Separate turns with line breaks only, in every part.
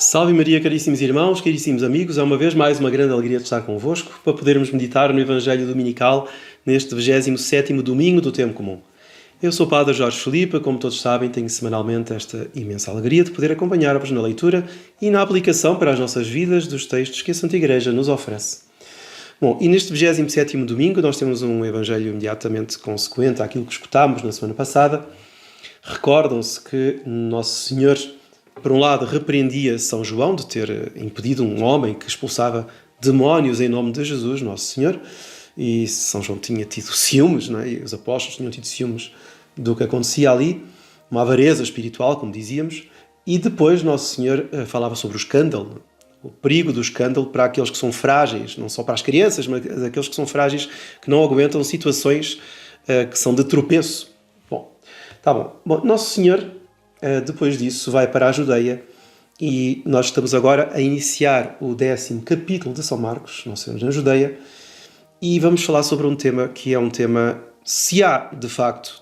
Salve Maria, caríssimos irmãos, caríssimos amigos, é uma vez mais uma grande alegria de estar convosco para podermos meditar no Evangelho Dominical neste 27º domingo do Tempo Comum. Eu sou o Padre Jorge Filipe, como todos sabem, tenho semanalmente esta imensa alegria de poder acompanhar-vos na leitura e na aplicação para as nossas vidas dos textos que a Santa Igreja nos oferece. Bom, e neste 27º domingo nós temos um Evangelho imediatamente consequente àquilo que escutámos na semana passada. Recordam-se que Nosso Senhor, por um lado, repreendia São João de ter impedido um homem que expulsava demónios em nome de Jesus, Nosso Senhor, e São João tinha tido ciúmes, não é? E os apóstolos tinham tido ciúmes do que acontecia ali, uma avareza espiritual, como dizíamos, e depois Nosso Senhor falava sobre o escândalo, o perigo do escândalo para aqueles que são frágeis, não só para as crianças, mas aqueles que são frágeis, que não aguentam situações que são de tropeço. Bom, Nosso Senhor, depois disso, vai para a Judeia e nós estamos agora a iniciar o 10º capítulo de São Marcos, nós estamos na Judeia, e vamos falar sobre um tema que é um tema, se há, de facto,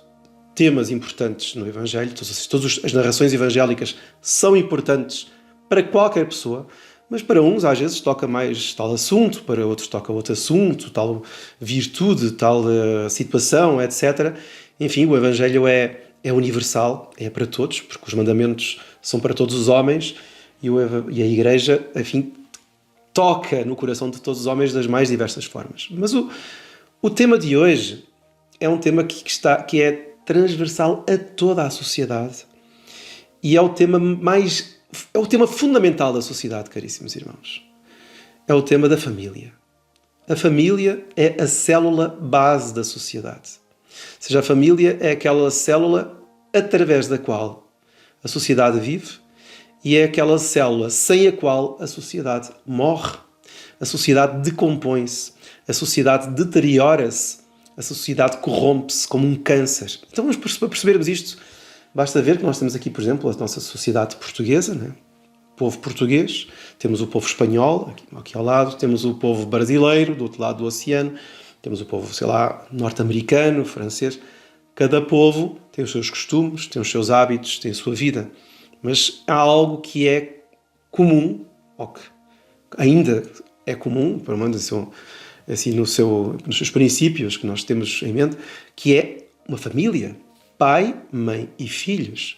temas importantes no Evangelho, todas as narrações evangélicas são importantes para qualquer pessoa, mas para uns às vezes toca mais tal assunto, para outros toca outro assunto, tal virtude, tal situação, etc. Enfim, o Evangelho é universal, é para todos, porque os mandamentos são para todos os homens e a Igreja, enfim, toca no coração de todos os homens das mais diversas formas. Mas o tema de hoje é um tema que é transversal a toda a sociedade e é o tema fundamental da sociedade, caríssimos irmãos. É o tema da família. A família é a célula base da sociedade. Ou seja, a família é aquela célula através da qual a sociedade vive e é aquela célula sem a qual a sociedade morre, a sociedade decompõe-se, a sociedade deteriora-se, a sociedade corrompe-se como um câncer. Então, para percebermos isto, basta ver que nós temos aqui, por exemplo, a nossa sociedade portuguesa, né? O povo português, temos o povo espanhol, aqui ao lado, temos o povo brasileiro, do outro lado do oceano, temos o povo, norte-americano, francês. Cada povo tem os seus costumes, tem os seus hábitos, tem a sua vida. Mas há algo que é comum, ou que ainda é comum, pelo menos assim, nos seus princípios que nós temos em mente, que é uma família. Pai, mãe e filhos.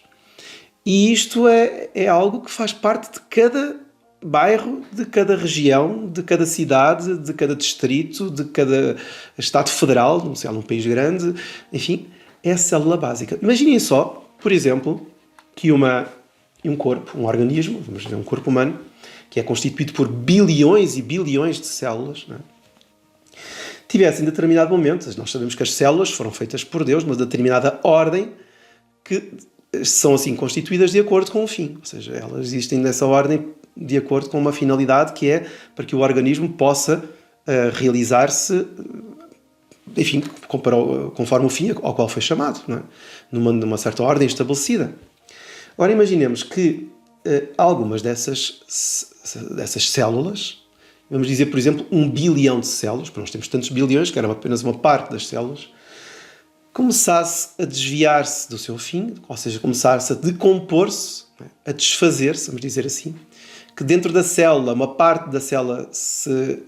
E isto é algo que faz parte de cada bairro, de cada região, de cada cidade, de cada distrito, de cada Estado federal, não sei, num país grande, enfim, é a célula básica. Imaginem só, por exemplo, que um corpo, um organismo, vamos dizer um corpo humano, que é constituído por bilhões e bilhões de células, não é? Tivesse em determinado momento, nós sabemos que as células foram feitas por Deus, numa determinada ordem, que são assim constituídas de acordo com o fim, ou seja, elas existem nessa ordem de acordo com uma finalidade que é para que o organismo possa realizar-se, enfim, conforme o fim ao qual foi chamado, não é? numa certa ordem estabelecida. Agora imaginemos que algumas dessas células, vamos dizer, por exemplo, 1 bilhão de células, porque nós temos tantos bilhões que era apenas uma parte das células, começasse a desviar-se do seu fim, ou seja, começasse a decompor-se, a desfazer-se, vamos dizer assim, que dentro da célula, uma parte da célula se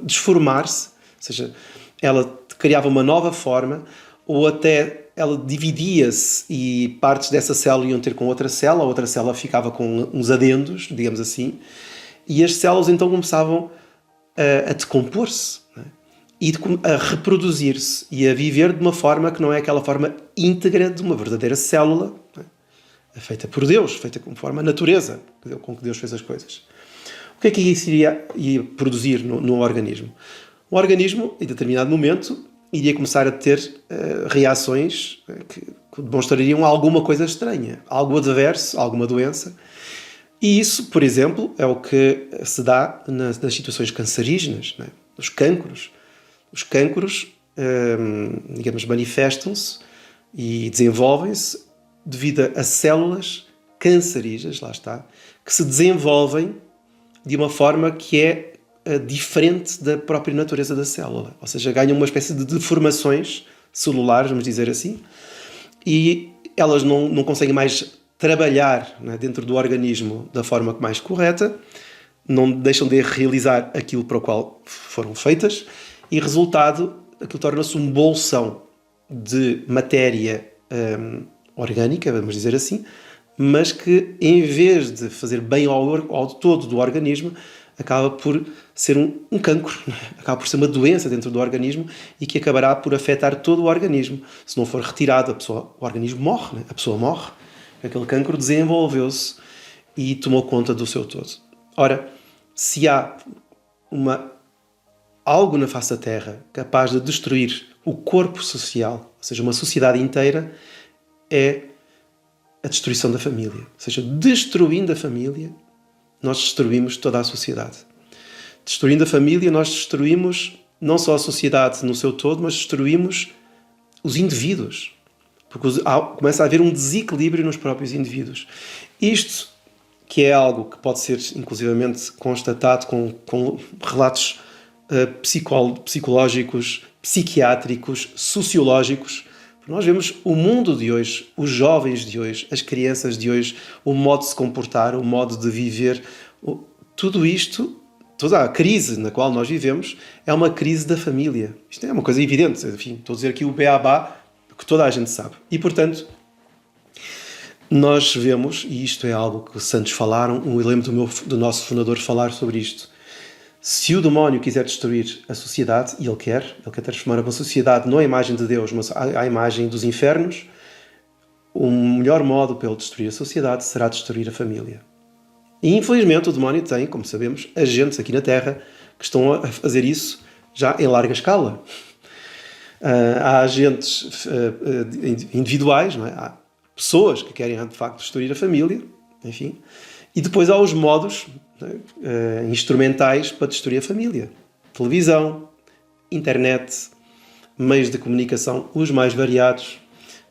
desformar-se, ou seja, ela criava uma nova forma, ou até ela dividia-se e partes dessa célula iam ter com outra célula ficava com uns adendos, digamos assim, e as células então começavam a decompor-se, né? E a reproduzir-se e a viver de uma forma que não é aquela forma íntegra de uma verdadeira célula, né? Feita por Deus, feita conforme a natureza com que Deus fez as coisas. O que é que isso iria produzir no organismo? O organismo, em determinado momento, iria começar a ter reações que demonstrariam alguma coisa estranha, algo adverso, alguma doença. E isso, por exemplo, é o que se dá nas situações cancerígenas, né? Os cancros. Os cancros, digamos, manifestam-se e desenvolvem-se devido a células cancerígenas, lá está, que se desenvolvem de uma forma que é diferente da própria natureza da célula. Ou seja, ganham uma espécie de deformações celulares, vamos dizer assim, e elas não conseguem mais trabalhar, né, dentro do organismo da forma mais correta, não deixam de realizar aquilo para o qual foram feitas, e resultado, aquilo torna-se um bolsão de matéria orgânica, vamos dizer assim, mas que, em vez de fazer bem ao todo do organismo, acaba por ser um cancro, acaba por ser uma doença dentro do organismo e que acabará por afetar todo o organismo. Se não for retirado, o organismo morre, né? A pessoa morre. Aquele cancro desenvolveu-se e tomou conta do seu todo. Ora, se há algo na face da Terra capaz de destruir o corpo social, ou seja, uma sociedade inteira, é a destruição da família. Ou seja, destruindo a família, nós destruímos toda a sociedade. Destruindo a família, nós destruímos não só a sociedade no seu todo, mas destruímos os indivíduos. Porque começa a haver um desequilíbrio nos próprios indivíduos. Isto, que é algo que pode ser inclusivamente constatado com relatos psicológicos, psiquiátricos, sociológicos. Nós vemos o mundo de hoje, os jovens de hoje, as crianças de hoje, o modo de se comportar, o modo de viver, tudo isto, toda a crise na qual nós vivemos é uma crise da família. Isto é uma coisa evidente, enfim, estou a dizer aqui o beabá, que toda a gente sabe. E, portanto, nós vemos, e isto é algo que os santos falaram, eu lembro do nosso fundador falar sobre isto. Se o demónio quiser destruir a sociedade, e ele quer transformar uma sociedade não à imagem de Deus, mas à imagem dos infernos, o melhor modo para ele destruir a sociedade será destruir a família. E infelizmente o demónio tem, como sabemos, agentes aqui na Terra que estão a fazer isso já em larga escala. Há agentes individuais, não é? Há pessoas que querem de facto destruir a família, enfim, e depois há os modos instrumentais para destruir a família. Televisão, internet, meios de comunicação, os mais variados,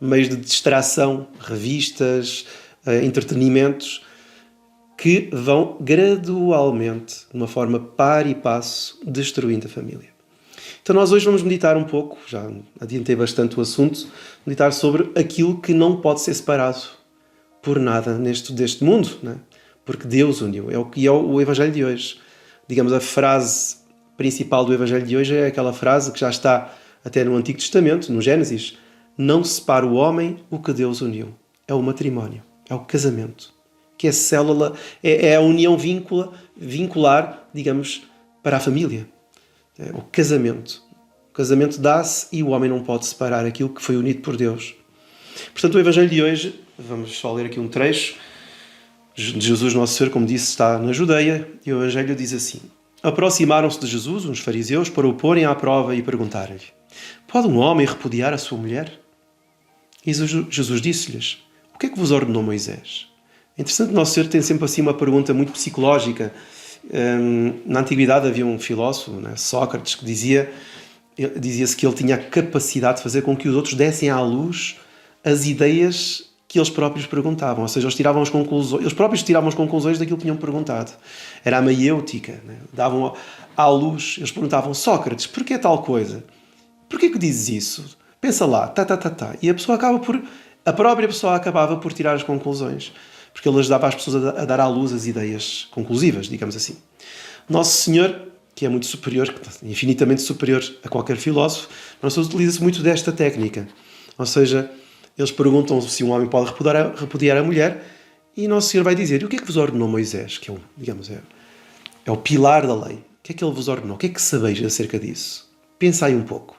meios de distração, revistas, entretenimentos, que vão gradualmente, de uma forma par e passo, destruindo a família. Então nós hoje vamos meditar um pouco, já adiantei bastante o assunto, meditar sobre aquilo que não pode ser separado por nada deste mundo, não é? Porque Deus uniu. É o que é o Evangelho de hoje. Digamos, a frase principal do Evangelho de hoje é aquela frase que já está até no Antigo Testamento, no Gênesis. Não separa o homem o que Deus uniu. É o matrimónio, é o casamento. Que é célula, é a união vincular, digamos, para a família. É o casamento. O casamento dá-se e o homem não pode separar aquilo que foi unido por Deus. Portanto, o Evangelho de hoje, vamos só ler aqui um trecho. Jesus, nosso Senhor, como disse, está na Judeia, e o Evangelho diz assim: aproximaram-se de Jesus uns fariseus para o porem à prova e perguntaram-lhe: pode um homem repudiar a sua mulher? E Jesus disse-lhes: o que é que vos ordenou Moisés? É interessante, nosso Senhor tem sempre assim uma pergunta muito psicológica. Na antiguidade havia um filósofo, né, Sócrates, que dizia-se que ele tinha a capacidade de fazer com que os outros dessem à luz as ideias que eles próprios perguntavam, ou seja, eles próprios tiravam as conclusões daquilo que tinham perguntado. Era a maiêutica, né? Davam à luz, eles perguntavam: Sócrates, porquê tal coisa? Porquê que dizes isso? Pensa lá, E a própria pessoa acabava por tirar as conclusões, porque ele ajudava as pessoas a dar à luz as ideias conclusivas, digamos assim. Nosso Senhor, que é muito superior, infinitamente superior a qualquer filósofo, Nosso Senhor utiliza-se muito desta técnica, ou seja, eles perguntam se um homem pode repudiar a mulher, e Nosso Senhor vai dizer: e o que é que vos ordenou Moisés? Que é o pilar da lei. O que é que ele vos ordenou? O que é que sabeis acerca disso? Pensai um pouco.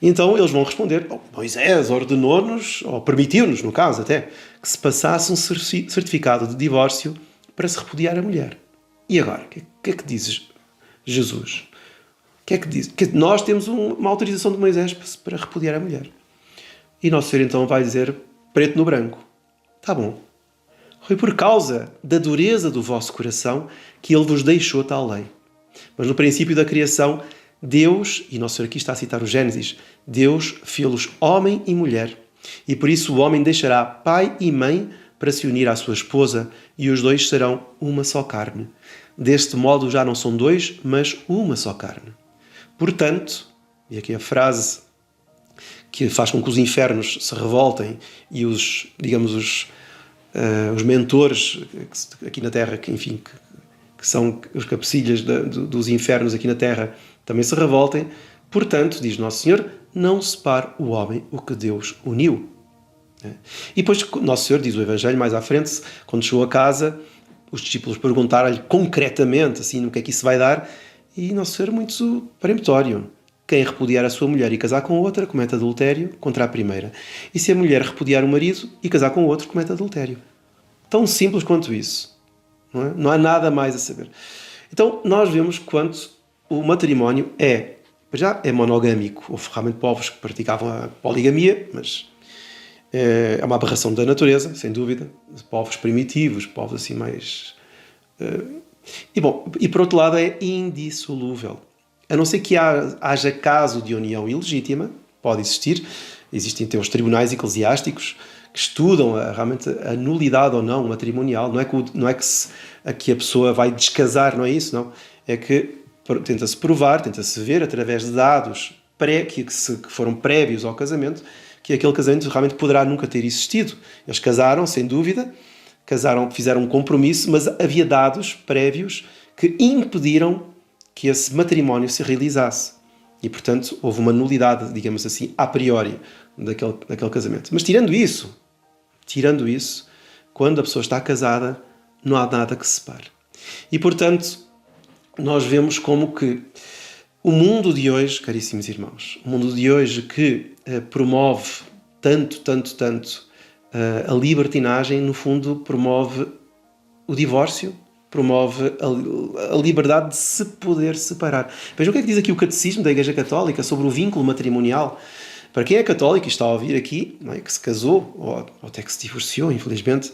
Então eles vão responder: Moisés ordenou-nos, ou permitiu-nos, no caso até, que se passasse um certificado de divórcio para se repudiar a mulher. E agora? O que é que diz Jesus? O que é que diz? Que nós temos uma autorização de Moisés para repudiar a mulher. E Nosso Senhor então vai dizer, preto no branco: tá bom. Foi por causa da dureza do vosso coração que Ele vos deixou tal lei. Mas no princípio da criação, Deus, e Nosso Senhor aqui está a citar o Gênesis, Deus fê-los homem e mulher. E por isso o homem deixará pai e mãe para se unir à sua esposa, e os dois serão uma só carne. Deste modo já não são dois, mas uma só carne. Portanto, e aqui a frase que faz com que os infernos se revoltem e os os mentores aqui na Terra, que são os cabecilhas dos infernos aqui na Terra, também se revoltem. Portanto, diz Nosso Senhor, não separe o homem o que Deus uniu. E depois Nosso Senhor diz o Evangelho mais à frente, quando chegou a casa, os discípulos perguntaram-lhe concretamente assim, o que é que isso vai dar, e Nosso Senhor muito peremptório: quem repudiar a sua mulher e casar com outra, comete adultério contra a primeira. E se a mulher repudiar o marido e casar com outro, comete adultério. Tão simples quanto isso. Não é? Não há nada mais a saber. Então, nós vemos quanto o matrimónio já é monogâmico. Houve realmente povos que praticavam a poligamia, mas é uma aberração da natureza, sem dúvida. Povos primitivos, povos assim mais... E por outro lado é indissolúvel. A não ser que haja caso de união ilegítima, pode existir. Existem até os tribunais eclesiásticos que estudam realmente a nulidade ou não matrimonial. Não é que a pessoa vai descasar, não é isso, não. É que tenta-se provar, tenta-se ver através de dados que foram prévios ao casamento, que aquele casamento realmente poderá nunca ter existido. Eles casaram, sem dúvida, fizeram um compromisso, mas havia dados prévios que impediram que esse matrimónio se realizasse. E, portanto, houve uma nulidade, digamos assim, a priori, daquele casamento. Mas tirando isso, quando a pessoa está casada, não há nada que se separe. E, portanto, nós vemos como que o mundo de hoje, caríssimos irmãos, o mundo de hoje que promove tanto a libertinagem, no fundo promove o divórcio, promove a liberdade de se poder separar. Vejam o que é que diz aqui o Catecismo da Igreja Católica sobre o vínculo matrimonial. Para quem é católico e está a ouvir aqui, não é, que se casou ou até que se divorciou, infelizmente,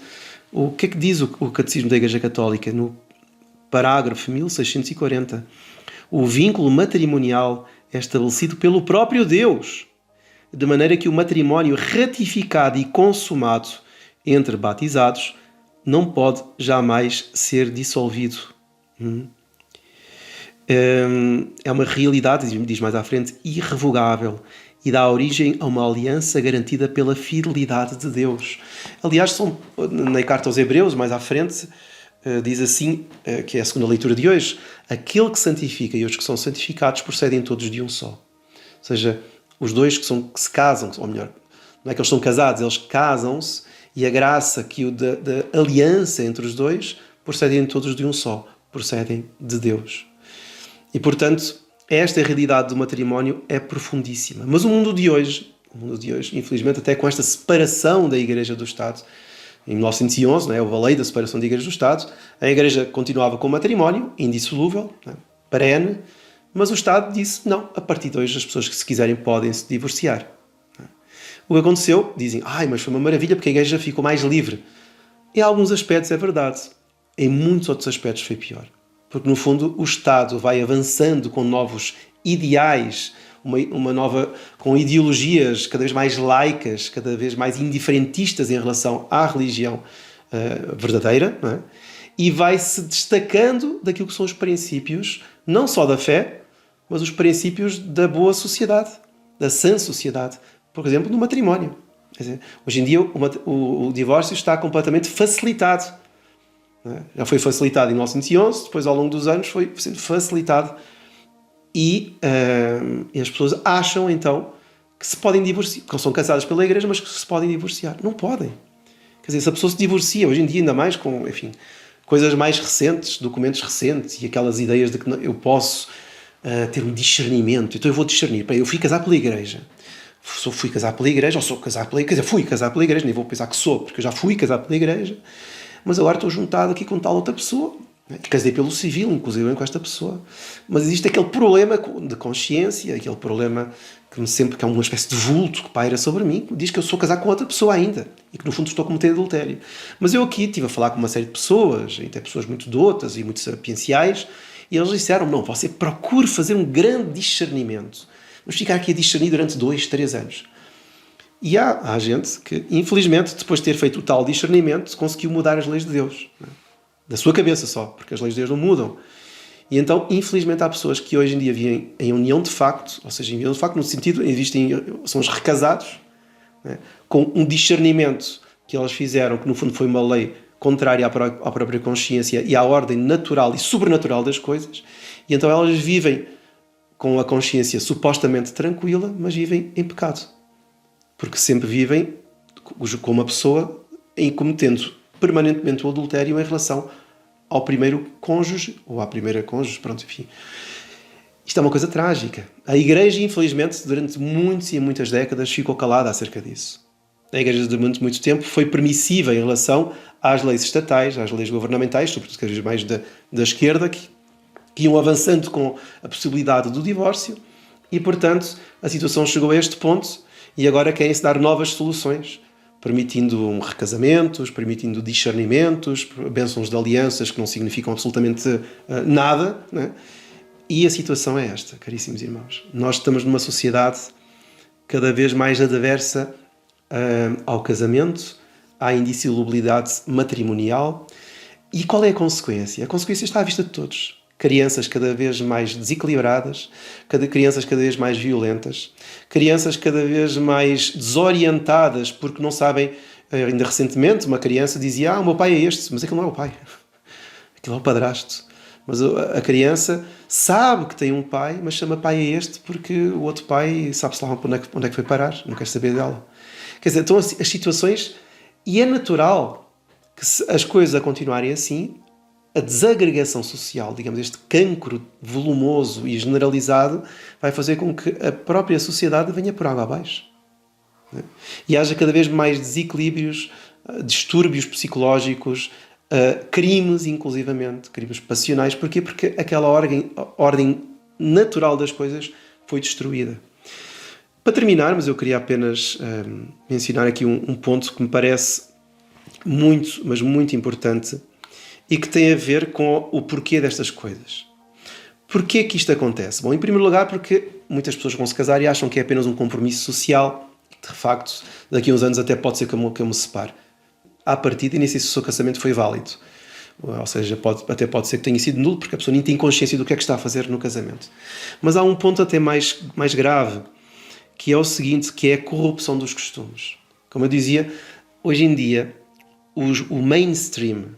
o que é que diz o Catecismo da Igreja Católica no parágrafo 1640? O vínculo matrimonial é estabelecido pelo próprio Deus, de maneira que o matrimónio ratificado e consumado entre batizados não pode jamais ser dissolvido. É uma realidade, diz mais à frente, irrevogável, e dá origem a uma aliança garantida pela fidelidade de Deus. Aliás, na carta aos Hebreus, mais à frente, diz assim, que é a segunda leitura de hoje: aquele que santifica e os que são santificados procedem todos de um só. Ou seja, os dois que se casam, ou melhor, não é que eles são casados, eles casam-se, e a graça da aliança entre os dois procedem todos de um só, procedem de Deus. E, portanto, esta realidade do matrimónio é profundíssima. Mas o mundo de hoje, infelizmente, até com esta separação da Igreja do Estado, em 1911, houve a lei da separação da Igreja do Estado, a Igreja continuava com o matrimónio, indissolúvel, perene, mas o Estado disse, não, a partir de hoje as pessoas que se quiserem podem se divorciar. O que aconteceu, dizem, mas foi uma maravilha porque a Igreja ficou mais livre. Em alguns aspectos é verdade, em muitos outros aspectos foi pior. Porque, no fundo, o Estado vai avançando com novos ideais, com ideologias cada vez mais laicas, cada vez mais indiferentistas em relação à religião verdadeira, não é? E vai-se destacando daquilo que são os princípios, não só da fé, mas os princípios da boa sociedade, da sã sociedade, por exemplo, no matrimónio. Quer dizer, hoje em dia o divórcio está completamente facilitado. Já foi facilitado em 1911, depois ao longo dos anos foi sendo facilitado e as pessoas acham então que se podem divorciar, que são casadas pela Igreja, mas que se podem divorciar. Não podem. Quer dizer, se a pessoa se divorcia, hoje em dia ainda mais com, coisas mais recentes, documentos recentes e aquelas ideias de que eu posso ter um discernimento, então eu vou discernir, eu fui casar pela Igreja. Fui casar pela Igreja, ou sou casar pela Igreja, fui casar pela Igreja, nem vou pensar que sou, porque eu já fui casar pela Igreja, mas agora estou juntado aqui com tal outra pessoa, casei pelo civil, inclusive com esta pessoa, mas existe aquele problema de consciência, aquele problema que é uma espécie de vulto que paira sobre mim, que diz que eu sou casado com outra pessoa ainda, e que no fundo estou a cometer adultério. Mas eu aqui estive a falar com uma série de pessoas, até pessoas muito dotas e muito sapienciais, e eles disseram, não, você procure fazer um grande discernimento. Vamos ficar aqui a discernir durante 2, 3 anos. E há gente que, infelizmente, depois de ter feito o tal discernimento, conseguiu mudar as leis de Deus. Da sua cabeça só, porque as leis de Deus não mudam. E então, infelizmente, há pessoas que hoje em dia vivem em união de facto, ou seja, em união de facto no sentido, são os recasados, com um discernimento que elas fizeram, que no fundo foi uma lei contrária à própria consciência e à ordem natural e sobrenatural das coisas, e então elas vivem com a consciência supostamente tranquila, mas vivem em pecado. Porque sempre vivem com uma pessoa cometendo permanentemente o adultério em relação ao primeiro cônjuge, ou à primeira cônjuge, pronto, enfim. Isto é uma coisa trágica. A Igreja, infelizmente, durante muitas e muitas décadas, ficou calada acerca disso. A Igreja, durante muito tempo, foi permissiva em relação às leis estatais, às leis governamentais, sobretudo cada vez mais da esquerda, que iam avançando com a possibilidade do divórcio, e, portanto, a situação chegou a este ponto, e agora querem-se dar novas soluções, permitindo recasamentos, permitindo discernimentos, bênçãos de alianças que não significam absolutamente nada, né? E a situação é esta, caríssimos irmãos. Nós estamos numa sociedade cada vez mais adversa ao casamento, à indissolubilidade matrimonial. E qual é a consequência? A consequência está à vista de todos. Crianças cada vez mais desequilibradas, crianças cada vez mais violentas, crianças cada vez mais desorientadas porque não sabem. Ainda recentemente uma criança dizia: o meu pai é este, mas aquilo não é o pai, aquilo é o padrasto. Mas a criança sabe que tem um pai, mas chama pai a este porque o outro pai sabe-se lá onde é que foi parar, não quer saber dela. Quer dizer, então as situações... E é natural que se as coisas a continuarem assim, a desagregação social, digamos, este cancro volumoso e generalizado, vai fazer com que a própria sociedade venha por água abaixo. Né? E haja cada vez mais desequilíbrios, distúrbios psicológicos, crimes, inclusivamente, crimes passionais. Porquê? Porque aquela ordem natural das coisas foi destruída. Para terminar, mas eu queria apenas mencionar aqui um ponto que me parece muito, mas muito importante e que tem a ver com o porquê destas coisas. Porquê que isto acontece? Bom, em primeiro lugar, porque muitas pessoas vão se casar e acham que é apenas um compromisso social. De facto, daqui a uns anos até pode ser que eu me separe. À partida, e nem sei se o seu casamento foi válido. Ou seja, até pode ser que tenha sido nulo, porque a pessoa nem tem consciência do que é que está a fazer no casamento. Mas há um ponto até mais grave, que é o seguinte, que é a corrupção dos costumes. Como eu dizia, hoje em dia, o mainstream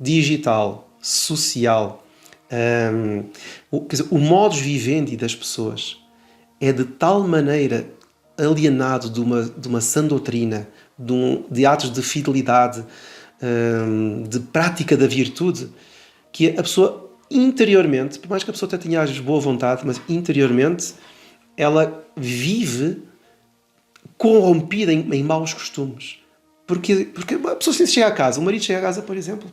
digital, social, quer dizer, o modus vivendi das pessoas é de tal maneira alienado de uma sã doutrina, de atos de fidelidade, de prática da virtude, que a pessoa interiormente, por mais que a pessoa até tenha às vezes boa vontade, mas interiormente ela vive corrompida em maus costumes. Porque a pessoa se chega a casa, o marido chega a casa, por exemplo,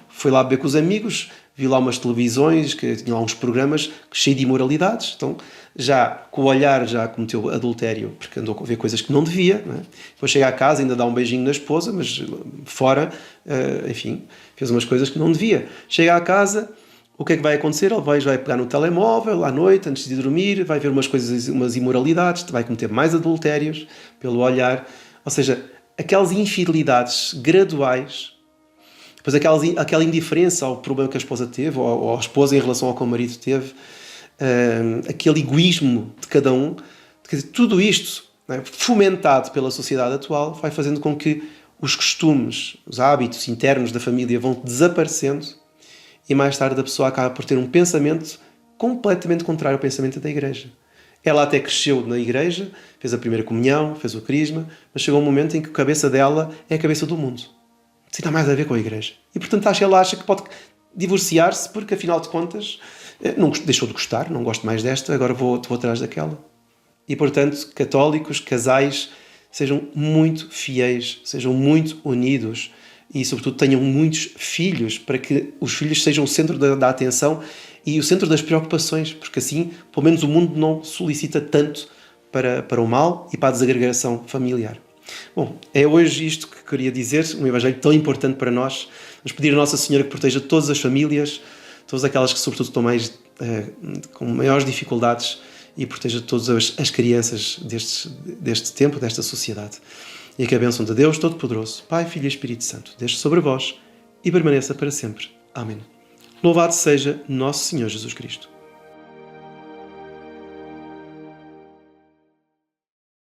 foi lá beber com os amigos, viu lá umas televisões, que tinha lá uns programas cheios de imoralidades, então já com o olhar já cometeu adultério, porque andou a ver coisas que não devia, não é? Depois chega a casa, ainda dá um beijinho na esposa, mas fora, enfim, fez umas coisas que não devia. Chega a casa, o que é que vai acontecer? Ele vai pegar no telemóvel à noite, antes de dormir, vai ver umas imoralidades, vai cometer mais adultérios pelo olhar, ou seja, aquelas infidelidades graduais, depois aquela indiferença ao problema que a esposa teve, ou a esposa em relação ao que o marido teve, aquele egoísmo de cada um, quer dizer, tudo isto, né, fomentado pela sociedade atual, vai fazendo com que os costumes, os hábitos internos da família vão desaparecendo e mais tarde a pessoa acaba por ter um pensamento completamente contrário ao pensamento da Igreja. Ela até cresceu na Igreja, fez a primeira comunhão, fez o crisma, mas chegou um momento em que a cabeça dela é a cabeça do mundo. Isso tem mais a ver com a Igreja. E, portanto, ela acha que pode divorciar-se porque, afinal de contas, não deixou de gostar, não gosto mais desta, agora vou atrás daquela. E, portanto, católicos, casais, sejam muito fiéis, sejam muito unidos e, sobretudo, tenham muitos filhos para que os filhos sejam o centro da atenção e o centro das preocupações, porque assim, pelo menos o mundo não solicita tanto para o mal e para a desagregação familiar. Bom, é hoje isto que queria dizer, um evangelho tão importante para nós. Vamos pedir a Nossa Senhora que proteja todas as famílias, todas aquelas que sobretudo estão com maiores dificuldades, e proteja todas as crianças deste tempo, desta sociedade. E que a bênção de Deus Todo-Poderoso, Pai, Filho e Espírito Santo, desça sobre vós e permaneça para sempre. Amém. Louvado seja nosso Senhor Jesus Cristo.